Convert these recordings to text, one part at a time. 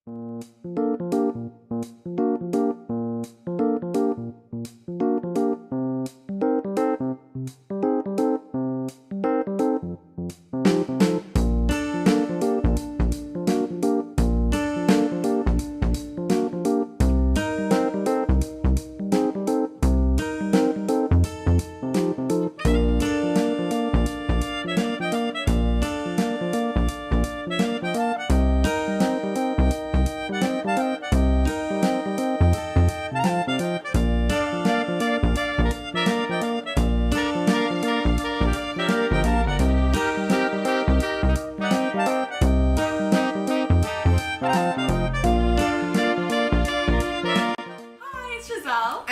And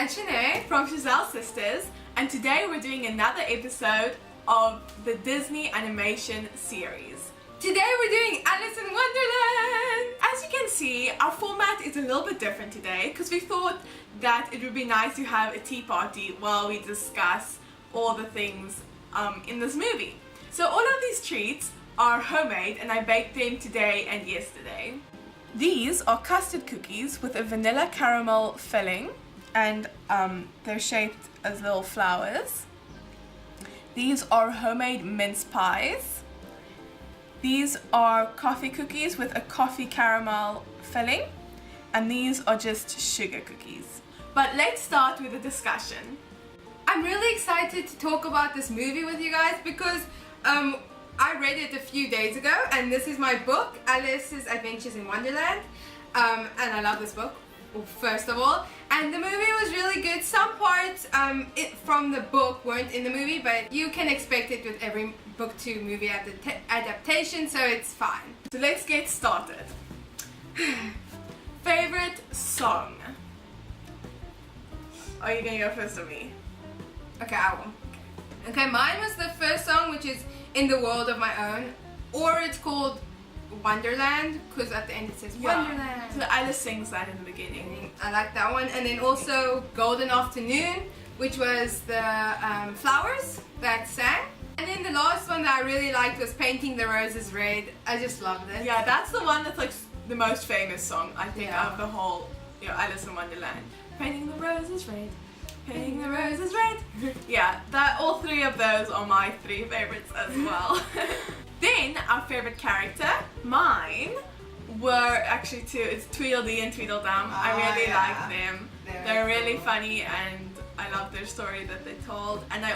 Shanae from Chazelle Sisters, and today we're doing another episode of the Disney animation series. Today we're doing Alice in Wonderland! As you can see, our format is a little bit different today because we thought that it would be nice to have a tea party while we discuss all the things in this movie. So all of these treats are homemade and I baked them today and yesterday. These are custard cookies with a vanilla caramel filling, and they're shaped as little flowers. These are homemade mince pies. These are coffee cookies with a coffee caramel filling, and these are just sugar cookies. But let's start with the discussion. I'm really excited to talk about this movie with you guys because I read it a few days ago, and this is my book, Alice's Adventures in Wonderland, and I love this book. First of all, and the movie was really good. Some parts from the book weren't in the movie, but you can expect it with every book to movie adaptation, so it's fine. So let's get started. Favorite song? Are you gonna go first or me? Okay, I will. Okay, mine was the first song, which is In the World of My Own, or it's called Wonderland, because at the end it says Wonderland. So Alice sings that in the beginning. I like that one. And then also Golden Afternoon, which was the flowers that sang. And then the last one that I really liked was Painting the Roses Red. I just loved it. Yeah, that's the one that's like the most famous song, I think, of the whole, Alice in Wonderland. Painting the roses red, painting the roses red. Yeah, all three of those are my three favorites as well. Then our favorite character, mine, were actually two. It's Tweedledee and Tweedledum. I really like them. They're really funny and I love their story that they told. And I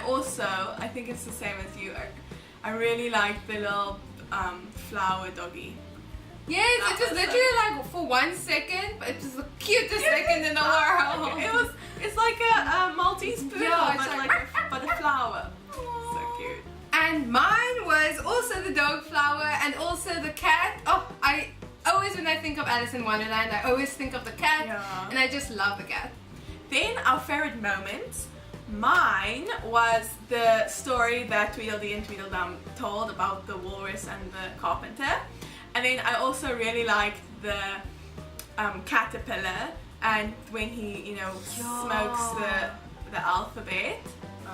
think it's the same as you, I really like the little flower doggy. Yes, it was literally like for 1 second, but it was the cutest second in the world. It's like a Maltese poodle, but a flower. So cute. And mine was also the dog flower and also the cat. Oh, I always, when I think of Alice in Wonderland, I always think of the cat, and I just love the cat. Then our favorite moments. Mine was the story that Tweedledee and Tweedledum told about the walrus and the carpenter. And then I also really liked the caterpillar and when he, smokes the alphabet.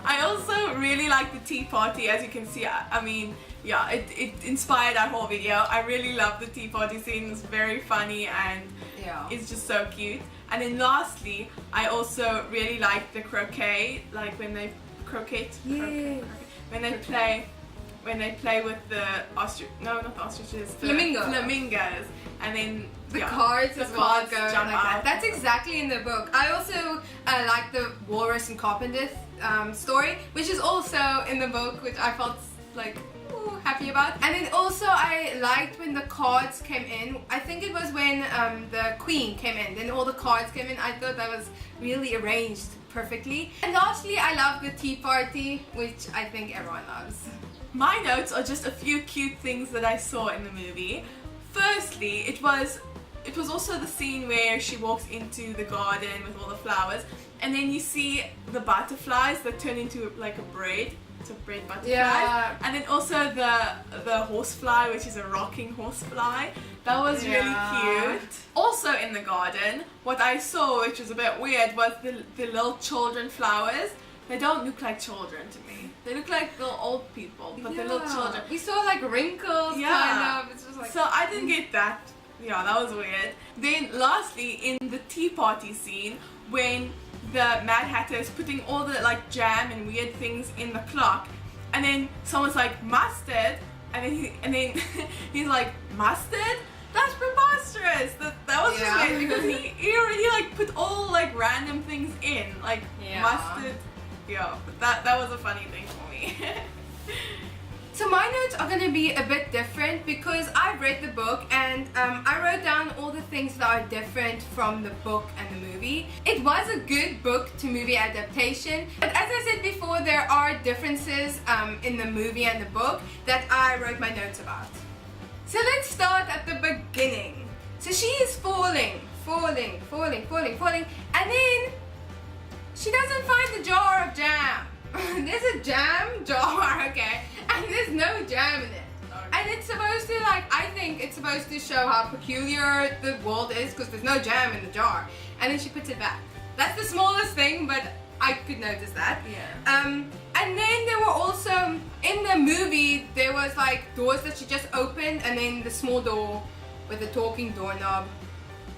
I also really like the tea party, as you can see. It inspired our whole video. I really love the tea party scene. It's very funny and it's just so cute. And then lastly, I also really like the croquet, like when they when they play with the flamingos, and then the cards as well go jump like that. out. That's exactly in the book. I also like the walrus and carpenter story, which is also in the book, which I felt like happy about. And then also I liked when the cards came in. I think it was when the queen came in, then all the cards came in. I thought that was really arranged perfectly. And lastly, I love the tea party, which I think everyone loves. My notes are just a few cute things that I saw in the movie. Firstly, it was also the scene where she walks into the garden with all the flowers, and then you see the butterflies that turn into like a braid. It's a braid butterfly. Yeah. And then also the horsefly, which is a rocking horsefly. That was really cute. Also in the garden, what I saw, which was a bit weird, was the little children flowers. They don't look like children to me. They look like little old people, but they're little children. You saw like wrinkles, kind of. It's just like... So I didn't get that Yeah, that was weird. Then lastly, in the tea party scene, when the Mad Hatter is putting all the like jam and weird things in the clock, and then someone's like, mustard, and then he's like, mustard? That's preposterous. That was just weird because he already like put all like random things in, like mustard. Yeah, but that was a funny thing for me. So my notes are going to be a bit different because I've read the book and I wrote down all the things that are different from the book and the movie. It was a good book to movie adaptation, but as I said before, there are differences in the movie and the book that I wrote my notes about. So let's start at the beginning. So she is falling, and then she doesn't find the jar of jam. There's a jam jar, okay, and there's no jam in it. Okay. And it's supposed to, like, I think it's supposed to show how peculiar the world is because there's no jam in the jar. And then she puts it back. That's the smallest thing, but I could notice that. Yeah. And then there were also, in the movie, there was like doors that she just opened and then the small door with the talking doorknob.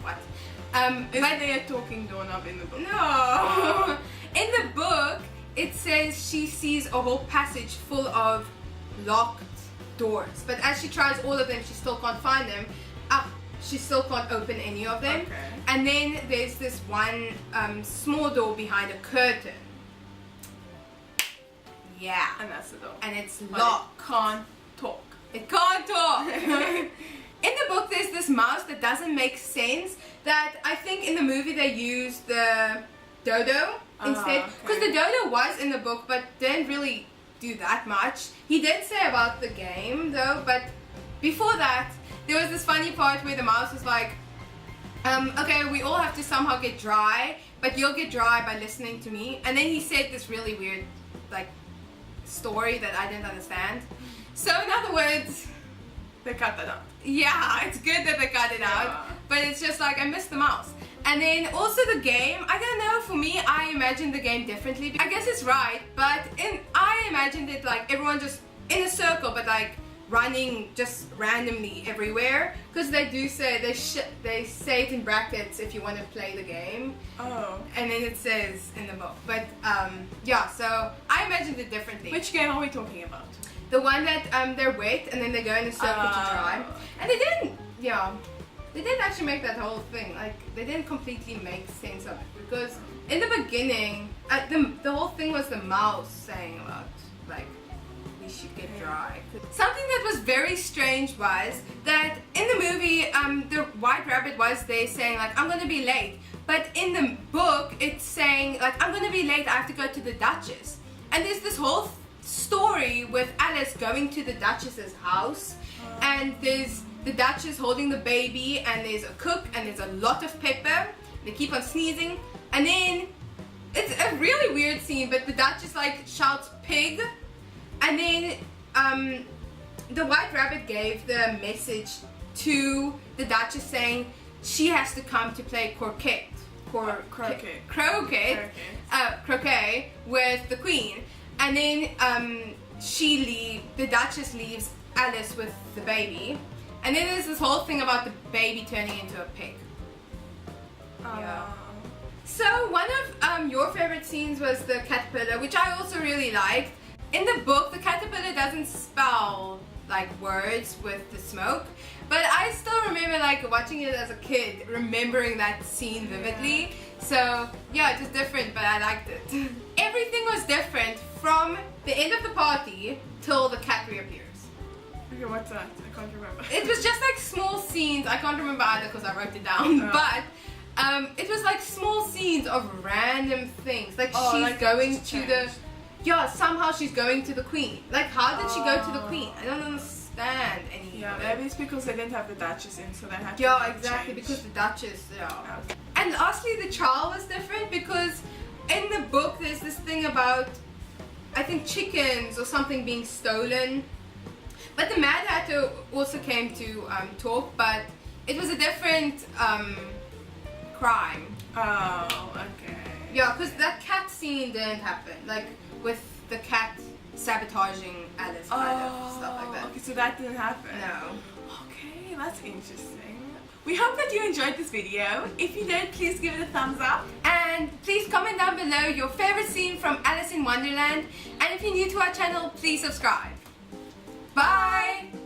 What? Isn't there a talking doorknob in the book? No. In the book, it says she sees a whole passage full of locked doors, but as she tries all of them, she still can't find them. She still can't open any of them. Okay. And then there's this one small door behind a curtain. Yeah. And that's the door. And it's but locked. It can't talk. It can't talk. In the book, there's this mouse that doesn't make sense. That I think in the movie they used the dodo instead, because the dodo was in the book but didn't really do that much. He did say about the game though, but before that there was this funny part where the mouse was like, okay, we all have to somehow get dry, but you'll get dry by listening to me. And then he said this really weird like story that I didn't understand. So in other words, they cut that out. Yeah, it's good that they cut it out, but it's just like I missed the mouse. And then also the game, I don't know, for me, I imagined the game differently. I guess it's right, but I imagined it like everyone just in a circle, but like running just randomly everywhere. Because they do say, they say it in brackets if you want to play the game. Oh. And then it says in the book. But yeah, so I imagined it differently. Which game are we talking about? The one that they're wet and then they go in a circle to dry. And they didn't, they didn't actually make that whole thing. Like, they didn't completely make sense of it. Because in the beginning, the whole thing was the mouse saying about, like, we should get dry. Something that was very strange was that in the movie, the White Rabbit was there saying, like, I'm gonna be late. But in the book, it's saying, like, I'm gonna be late, I have to go to the Duchess. And there's this whole story with Alice going to the Duchess's house, and there's the Duchess holding the baby, and there's a cook, and there's a lot of pepper. They keep on sneezing, and then it's a really weird scene, but the Duchess like shouts pig, and then the White Rabbit gave the message to the Duchess saying she has to come to play croquet with the Queen. And then the Duchess leaves Alice with the baby. And then there's this whole thing about the baby turning into a pig. Yeah. So one of your favorite scenes was the caterpillar, which I also really liked. In the book, the caterpillar doesn't spell like words with the smoke, but I still remember like watching it as a kid, remembering that scene vividly. So yeah, it was different, but I liked it. Everything was different from the end of the party till the cat reappears. Okay, what's that? I can't remember. It was just like small scenes. I can't remember either because I wrote it down. But it was like small scenes of random things. Like she's like going to the... Yeah, somehow she's going to the Queen. Like, how did she go to the Queen? I don't understand any of it. Maybe it's because they didn't have the Duchess in, so they had to Yeah, exactly, because the Duchess, yeah. And lastly, the trial was different because in the book there's this thing about, I think, chickens or something being stolen. But the Mad Hatter also came to talk, but it was a different crime. Oh, okay. Yeah, because that cat scene didn't happen. Like, with the cat sabotaging Alice, kind of stuff like that. Okay, so that didn't happen. No. Okay, that's interesting. We hope that you enjoyed this video. If you did, please give it a thumbs up. And please comment down below your favorite scene from Alice in Wonderland. And if you're new to our channel, please subscribe. Bye!